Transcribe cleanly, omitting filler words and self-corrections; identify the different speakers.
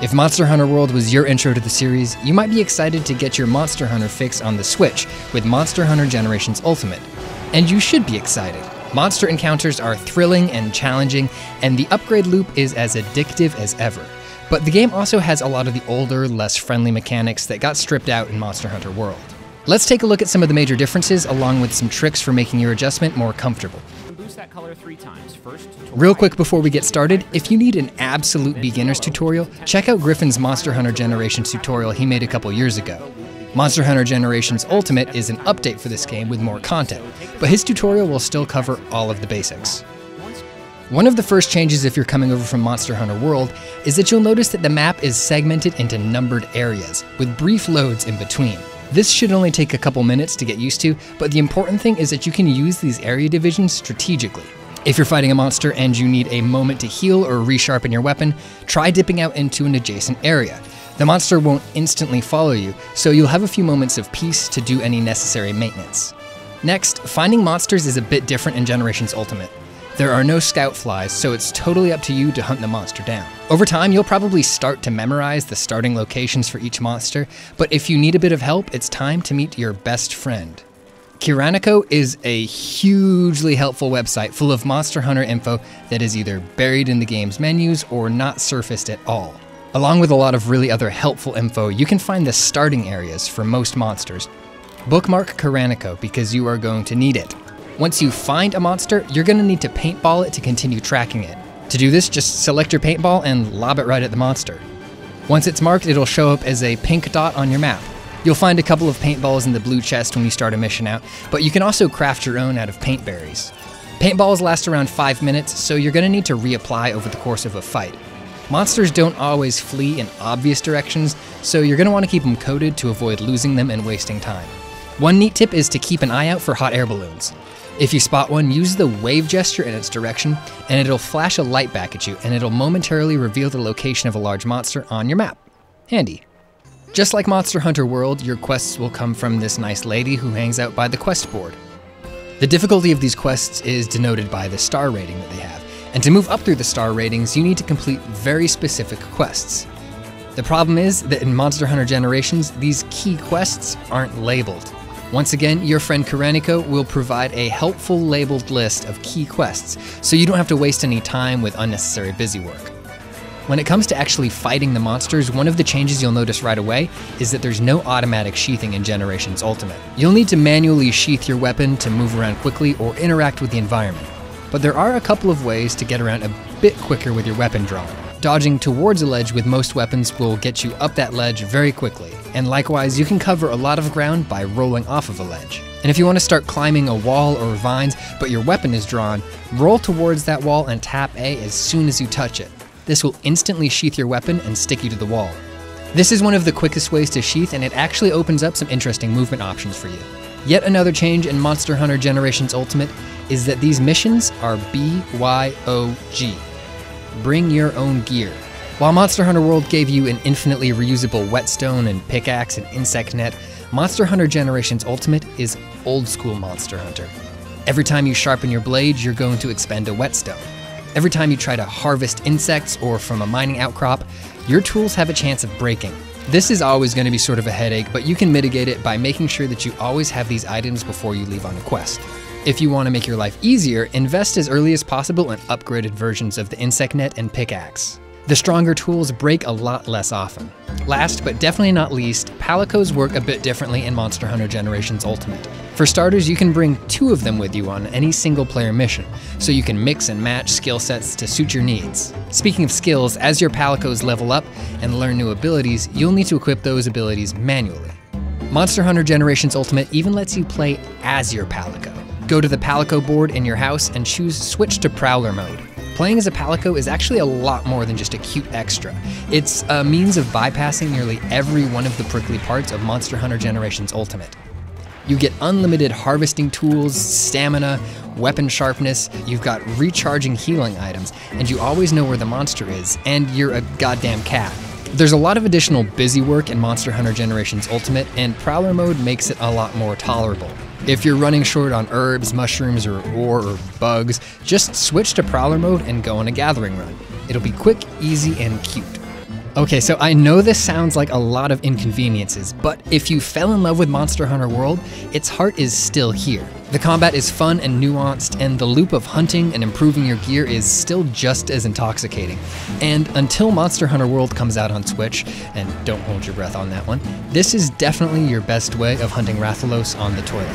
Speaker 1: If Monster Hunter World was your intro to the series, you might be excited to get your Monster Hunter fix on the Switch with Monster Hunter Generations Ultimate. And you should be excited. Monster encounters are thrilling and challenging, and the upgrade loop is as addictive as ever. But the game also has a lot of the older, less friendly mechanics that got stripped out in Monster Hunter World. Let's take a look at some of the major differences, along with some tricks for making your adjustment more comfortable.
Speaker 2: Boost that color 3 times. First,
Speaker 1: real quick before we get started, if you need an absolute beginner's tutorial, check out Griffin's Monster Hunter Generations tutorial he made a couple years ago. Monster Hunter Generations Ultimate is an update for this game with more content, but his tutorial will still cover all of the basics. One of the first changes if you're coming over from Monster Hunter World is that you'll notice that the map is segmented into numbered areas, with brief loads in between. This should only take a couple minutes to get used to, but the important thing is that you can use these area divisions strategically. If you're fighting a monster and you need a moment to heal or resharpen your weapon, try dipping out into an adjacent area. The monster won't instantly follow you, so you'll have a few moments of peace to do any necessary maintenance. Next, finding monsters is a bit different in Generations Ultimate. There are no scout flies, so it's totally up to you to hunt the monster down. Over time, you'll probably start to memorize the starting locations for each monster, but if you need a bit of help, it's time to meet your best friend. Kiranico is a hugely helpful website full of Monster Hunter info that is either buried in the game's menus or not surfaced at all. Along with a lot of really other helpful info, you can find the starting areas for most monsters. Bookmark Kiranico because you are going to need it. Once you find a monster, you're going to need to paintball it to continue tracking it. To do this, just select your paintball and lob it right at the monster. Once it's marked, it'll show up as a pink dot on your map. You'll find a couple of paintballs in the blue chest when you start a mission out, but you can also craft your own out of paint berries. Paintballs last around 5 minutes, so you're going to need to reapply over the course of a fight. Monsters don't always flee in obvious directions, so you're going to want to keep them coated to avoid losing them and wasting time. One neat tip is to keep an eye out for hot air balloons. If you spot one, use the wave gesture in its direction, and it'll flash a light back at you, and it'll momentarily reveal the location of a large monster on your map. Handy. Just like Monster Hunter World, your quests will come from this nice lady who hangs out by the quest board. The difficulty of these quests is denoted by the star rating that they have, and to move up through the star ratings, you need to complete very specific quests. The problem is that in Monster Hunter Generations, these key quests aren't labeled. Once again, your friend Kiranico will provide a helpful labeled list of key quests, so you don't have to waste any time with unnecessary busy work. When it comes to actually fighting the monsters, one of the changes you'll notice right away is that there's no automatic sheathing in Generations Ultimate. You'll need to manually sheath your weapon to move around quickly or interact with the environment. But there are a couple of ways to get around a bit quicker with your weapon drawn. Dodging towards a ledge with most weapons will get you up that ledge very quickly, and likewise you can cover a lot of ground by rolling off of a ledge. And if you want to start climbing a wall or vines, but your weapon is drawn, roll towards that wall and tap A as soon as you touch it. This will instantly sheath your weapon and stick you to the wall. This is one of the quickest ways to sheath, and it actually opens up some interesting movement options for you. Yet another change in Monster Hunter Generations Ultimate is that these missions are BYOG. Bring your own gear. While Monster Hunter World gave you an infinitely reusable whetstone and pickaxe and insect net, Monster Hunter Generations Ultimate is old school Monster Hunter. Every time you sharpen your blade, you're going to expend a whetstone. Every time you try to harvest insects or from a mining outcrop, your tools have a chance of breaking. This is always going to be sort of a headache, but you can mitigate it by making sure that you always have these items before you leave on a quest. If you want to make your life easier, invest as early as possible in upgraded versions of the insect net and pickaxe. The stronger tools break a lot less often. Last, but definitely not least, Palicos work a bit differently in Monster Hunter Generations Ultimate. For starters, you can bring 2 of them with you on any single player mission, so you can mix and match skill sets to suit your needs. Speaking of skills, as your Palicos level up and learn new abilities, you'll need to equip those abilities manually. Monster Hunter Generations Ultimate even lets you play as your Palico. Go to the Palico board in your house and choose Switch to Prowler mode. Playing as a Palico is actually a lot more than just a cute extra. It's a means of bypassing nearly every one of the prickly parts of Monster Hunter Generations Ultimate. You get unlimited harvesting tools, stamina, weapon sharpness, you've got recharging healing items, and you always know where the monster is, and you're a goddamn cat. There's a lot of additional busy work in Monster Hunter Generations Ultimate, and Prowler mode makes it a lot more tolerable. If you're running short on herbs, mushrooms, or ore, or bugs, just switch to Prowler mode and go on a gathering run. It'll be quick, easy, and cute. Okay, so I know this sounds like a lot of inconveniences, but if you fell in love with Monster Hunter World, its heart is still here. The combat is fun and nuanced, and the loop of hunting and improving your gear is still just as intoxicating. And until Monster Hunter World comes out on Switch, and don't hold your breath on that one, this is definitely your best way of hunting Rathalos on the toilet.